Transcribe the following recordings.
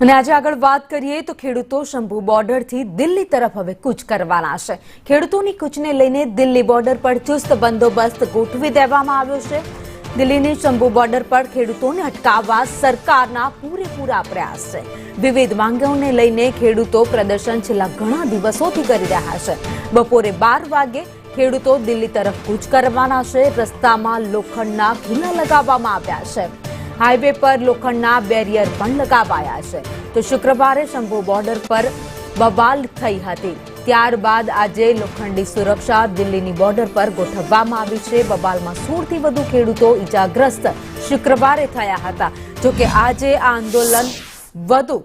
અને આજે આગળ વાત કરીએ તો ખેડૂતો શંભુ બોર્ડરથી દિલ્હી તરફ હવે કૂચ કરવાના છે। ખેડૂતોની કૂચને લઈને દિલ્હી બોર્ડર પર ચુસ્ત બંદોબસ્ત ગોઠવી દેવામાં આવ્યો છે। દિલ્હીની શંભુ બોર્ડર પર ખેડૂતોને અટકાવવા સરકારના પૂરેપૂરા પ્રયાસ છે। વિવિધ માંગોને લઈને ખેડૂતો પ્રદર્શન છેલ્લા ઘણા દિવસોથી કરી રહ્યા છે। બપોરે 12 વાગે ખેડૂતો દિલ્હી તરફ કૂચ કરવાના છે। રસ્તામાં લોખંડના ખીલા લગાવવામાં આવ્યા છે। हाईवे पर लोखंडना बेरियर पण लगावाया है। तो शुक्रवारे शंभू बॉर्डर पर बवाल थई हती, त्यारबाद आज लोखंडी सुरक्षा दिल्हीनी बॉर्डर पर गोठववामां आवी छे। बवालमां 16 थी वधु खेडूतो इजाग्रस्त शुक्रवारे थया हता। जो कि आज आ आंदोलन वधु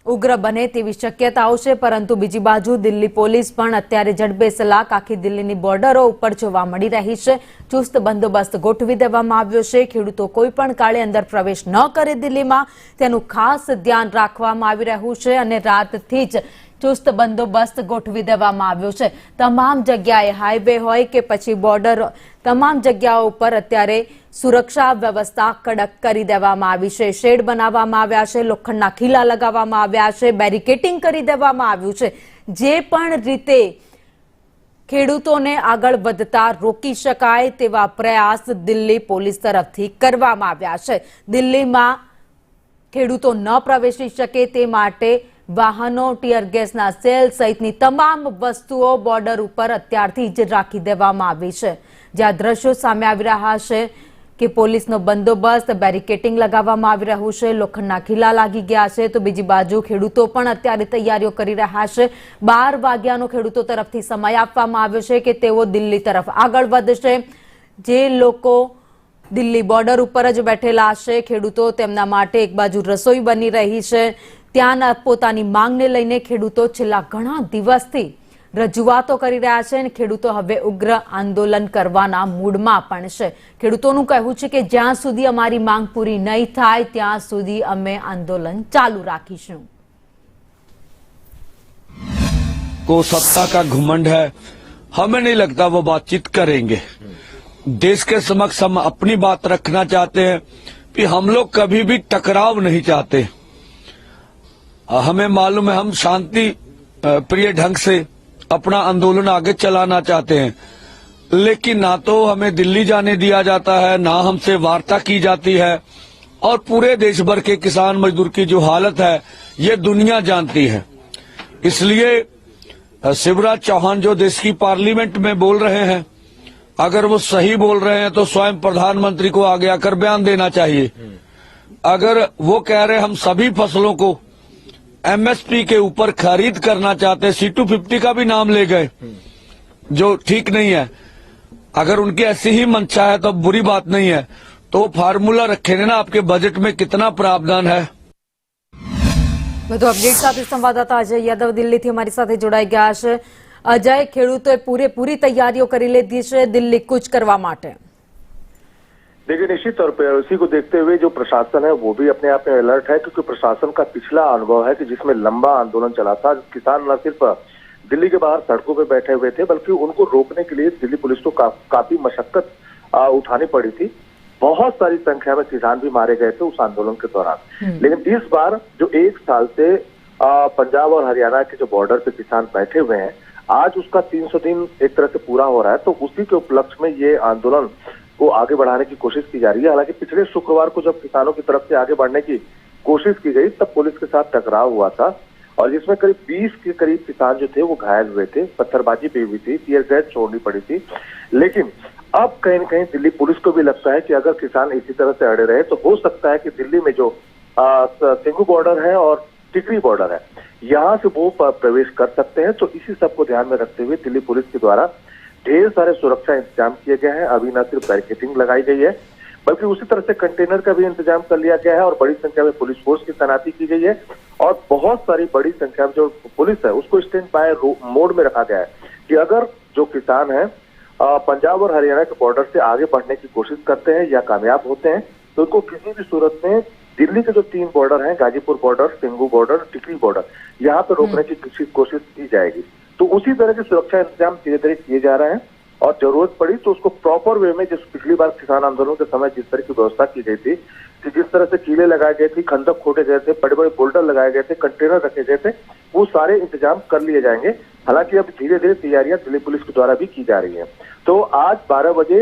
उग्र बने तेवी शक्यताओ छे, परंतु बीजी बाजु दिल्ही पोलीस पण अत्यारे जड़बेसलाक आखी दिल्हीनी बॉर्डरो उपर जोवा मळी रही छे। चुस्त बंदोबस्त गोठवी देवामां आव्यो छे। खेडूतो कोईपण काळे अंदर प्रवेश न करे दिल्हीमां तेनुं खास ध्यान राखवामां आवी रह्युं छे अने रातथी ज चुस्त बंदोबस्त गोठवी देवामां आव्यो छे। तमाम जग्याए हाईवे होय के पछी बॉर्डर तमाम जग्याओ पर अत्यारे सुरक्षा व्यवस्था कड़क करी देवामां आवी छे। शेड बनाववामां आव्या छे, लोखंडना खीला लगाववामां आव्या छे, बेरिकेटिंग करी देवामां आव्युं छे। जे पण रीते खेडूतोने आगळ वधता रोकी शकाय तेवा प्रयास दिल्ही पोलीस तरफथी करवामां आव्या छे। दिल्हीमां खेडूतो न प्रवेशी शके ते माटे वाहनों, टीयर गैसना सेल सहितनी तमाम वस्तुओं बॉर्डर पर अत्यारथी ज राखी देवामां आवी छे। ज्यां दृश्यो सामे आवी रह्या छे कि पोलीसनो बंदोबस्त, बेरिकेटिंग लगाववामां आवी रह्युं छे, लोखंडना खीला लागी गया छे। तो बीजी बाजु खेडूतो पण अत्यारे तैयारीओ करी रह्या छे। 12 वाग्यानो खेडूतो तरफथी समय आपवामां आव्यो छे कि तेओ दिल्ही तरफ आगळ वधशे। जे लोको दिल्ही बॉर्डर पर ज बैठेला छे खेडूतो, तेमना माटे एक बाजु रसोई बनी रही छे। त्याना पोतानी मांगने लईने खेडूतो छेल्ला घणा दिवसथी रजूआतो करी रह्या छे अने खेडूतो हवे उग्र आंदोलन करवाना मूडमां पण छे। खेडूतोनुं कहेवुं छे कि ज्यां सुधी अमारी मांग पूरी नहीं थाय त्यां सुधी अमे आंदोलन चालू राखीशुं। को सत्ता का घमंड है, हमें नहीं लगता वो बातचीत करेंगे। देश के समक्ष हम अपनी बात रखना चाहते हैं कि हम लोग कभी भी टकराव नहीं चाहते। हमें मालूम है हम शांति प्रिय ढंग से अपना आंदोलन आगे चलाना चाहते हैं, लेकिन ना तो हमें दिल्ली जाने दिया जाता है, ना हमसे वार्ता की जाती है। और पूरे देश भर के किसान मजदूर की जो हालत है ये दुनिया जानती है। इसलिए शिवराज चौहान जो देश की पार्लियामेंट में बोल रहे हैं, अगर वो सही बोल रहे हैं तो स्वयं प्रधानमंत्री को आगे आकर बयान देना चाहिए। अगर वो कह रहे हम सभी फसलों को एमएसपी के ऊपर खरीद करना चाहते हैं, C250 का भी नाम ले गए, जो ठीक नहीं है। अगर उनकी ऐसी ही मंशा है तो बुरी बात नहीं है, तो फार्मूला रखेंगे ना आपके बजट में कितना प्रावधान है। વધુ અપડેટ સાથે સંવાદદાતા અજય યાદવ દિલ્હીથી અમારી સાથે જોડાઈ ગયા છે। અજય, ખેડૂતોએ પૂરેપૂરી તૈયારીઓ કરી લીધી છે દિલ્હી કૂચ કરવા માટે। देखिए, निश्चित तौर पर उसी को देखते हुए जो प्रशासन है वो भी अपने आप में अलर्ट है, क्योंकि प्रशासन का पिछला अनुभव है कि जिसमें लंबा आंदोलन चला था। किसान न सिर्फ दिल्ली के बाहर सड़कों पे बैठे हुए थे, बल्कि उनको रोकने के लिए दिल्ली पुलिस को काफी मशक्कत उठानी पड़ी थी। बहुत सारी संख्या में किसान भी मारे गए थे उस आंदोलन के दौरान। लेकिन इस बार जो 1 साल से पंजाब और हरियाणा के जो बॉर्डर पे किसान बैठे हुए हैं, आज उसका 300 दिन एक तरह से पूरा हो रहा है। तो उसी के उपलक्ष्य में ये आंदोलन को आगे बढ़ाने की कोशिश की जा रही है। हालांकि पिछले शुक्रवार को जब किसानों की तरफ से आगे बढ़ने की कोशिश की गई तब पुलिस के साथ टकराव हुआ था, और जिसमें करीब 20 के करीब किसान जो थे वो घायल हुए थे, पत्थरबाजी भी हुई थी, टीयर गैस छोड़नी पड़ी थी। लेकिन अब कहीं न कहीं दिल्ली पुलिस को भी लगता है कि अगर किसान इसी तरह से अड़े रहे तो हो सकता है कि दिल्ली में जो सिंघू बॉर्डर है और टिकरी बॉर्डर है, यहाँ से वो प्रवेश कर सकते हैं। तो इसी सबको ध्यान में रखते हुए दिल्ली पुलिस के द्वारा ढेर सारे सुरक्षा इंतजाम किए गए हैं। अभी न सिर्फ बैरिकेटिंग लगाई गई है, बल्कि उसी तरह से कंटेनर का भी इंतजाम कर लिया गया है, और बड़ी संख्या में पुलिस फोर्स की तैनाती की गई है। और बहुत सारी बड़ी संख्या में जो पुलिस है उसको स्टैंड बाय मोड में रखा गया है कि अगर जो किसान है पंजाब और हरियाणा के बॉर्डर से आगे बढ़ने की कोशिश करते हैं या कामयाब होते हैं, तो उनको किसी भी सूरत में दिल्ली के जो 3 बॉर्डर हैं, गाजीपुर बॉर्डर, सिंघू बॉर्डर, टिकरी बॉर्डर, यहाँ पे रोकने की कोशिश की जाएगी। तो उसी तरह के सुरक्षा इंतजाम धीरे धीरे किए जा रहे हैं, और जरूरत पड़ी तो उसको प्रॉपर वे में, जिस पिछली बार किसान आंदोलन के समय जिस तरह की व्यवस्था की गई थी कि जिस तरह से कीले लगाए गए थे, खंदक खोदे गए थे, बड़े बड़े बोल्डर लगाए गए थे, कंटेनर रखे गए थे, वो सारे इंतजाम कर लिए जाएंगे। हालांकि अब धीरे धीरे तैयारियां दिल्ली पुलिस के द्वारा भी की जा रही है। तो आज 12 बजे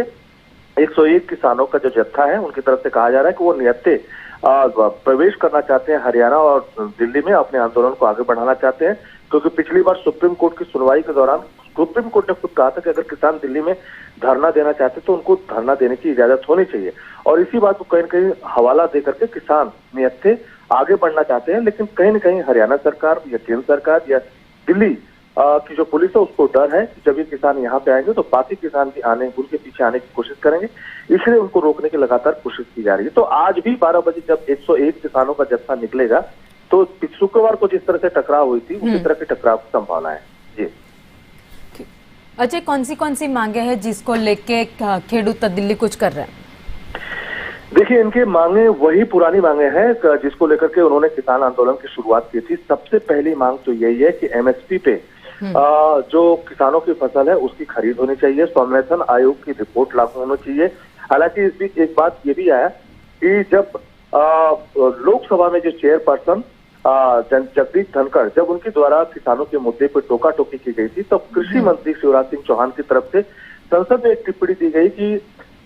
101 किसानों का जो जत्था है, उनकी तरफ से कहा जा रहा है कि वो नियत्ते प्रवेश करना चाहते हैं हरियाणा और दिल्ली में, अपने आंदोलन को आगे बढ़ाना चाहते हैं। क्योंकि पिछली बार सुप्रीम कोर्ट की सुनवाई के दौरान सुप्रीम कोर्ट ने खुद कहा था कि अगर किसान दिल्ली में धरना देना चाहते तो उनको धरना देने की इजाजत होनी चाहिए। और इसी बात को कहीं न कहीं हवाला देकर के किसान नियत्ते आगे बढ़ना चाहते हैं। लेकिन कहीं न कहीं हरियाणा सरकार या केंद्र सरकार या दिल्ली की जो पुलिस है उसको डर है कि जब ये किसान यहाँ पे आएंगे तो बाकी किसान भी उनके पीछे आने की कोशिश करेंगे, इसलिए उनको रोकने की लगातार कोशिश की जा रही है। तो आज भी 12 बजे जब 101 किसानों का जत्था निकलेगा तो शुक्रवार को जिस तरह से टकराव हुई थी उसी तरह के टकराव की संभावना है। जी अजय, कौन सी मांगे हैं जिसको लेके खेडूत दिल्ली कुछ कर रहे हैं? देखिए, इनकी मांगे वही पुरानी मांगे हैं जिसको लेकर के उन्होंने किसान आंदोलन की शुरुआत की थी। सबसे पहली मांग तो यही है कि एमएसपी पे जो किसानों की फसल है उसकी खरीद होनी चाहिए। स्वामीनाथन आयोग की रिपोर्ट लागू होनी चाहिए। हालांकि इस बीच एक बात ये भी आया कि जब लोकसभा में जो चेयरपर्सन जगदीप धनखड़, जब उनके द्वारा किसानों के मुद्दे पर टोका टोकी की गई थी, तब कृषि मंत्री शिवराज सिंह चौहान की तरफ से संसद में एक टिप्पणी दी गई कि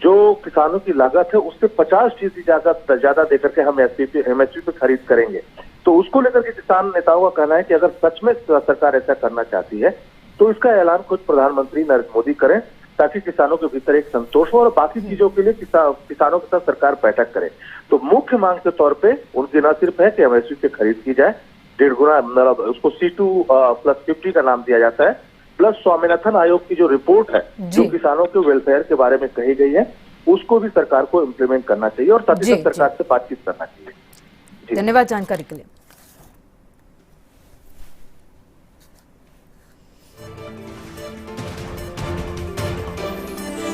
जो किसानों की लागत है उससे 50% ज्यादा देकर के हम एमएसपी पे खरीद करेंगे। तो उसको लेकर के किसान नेताओं का कहना है कि अगर सच में सरकार ऐसा करना चाहती है तो इसका ऐलान खुद प्रधानमंत्री नरेंद्र मोदी करें, ताकि किसानों के भीतर एक संतोष हो और बाकी चीजों के लिए किसानों के साथ सरकार बैठक करे। तो मुख्य मांग के तौर पे उनकी न सिर्फ है कि एमएसपी पे खरीद की जाए 1.5 गुना, उसको C2+50 का नाम दिया जाता है, प्लस स्वामीनाथन आयोग की जो रिपोर्ट है जो किसानों के वेलफेयर के बारे में कही गई है उसको भी सरकार को इम्प्लीमेंट करना चाहिए और साथ ही साथ सरकार से बातचीत करना चाहिए। धन्यवाद जानकारी के लिए।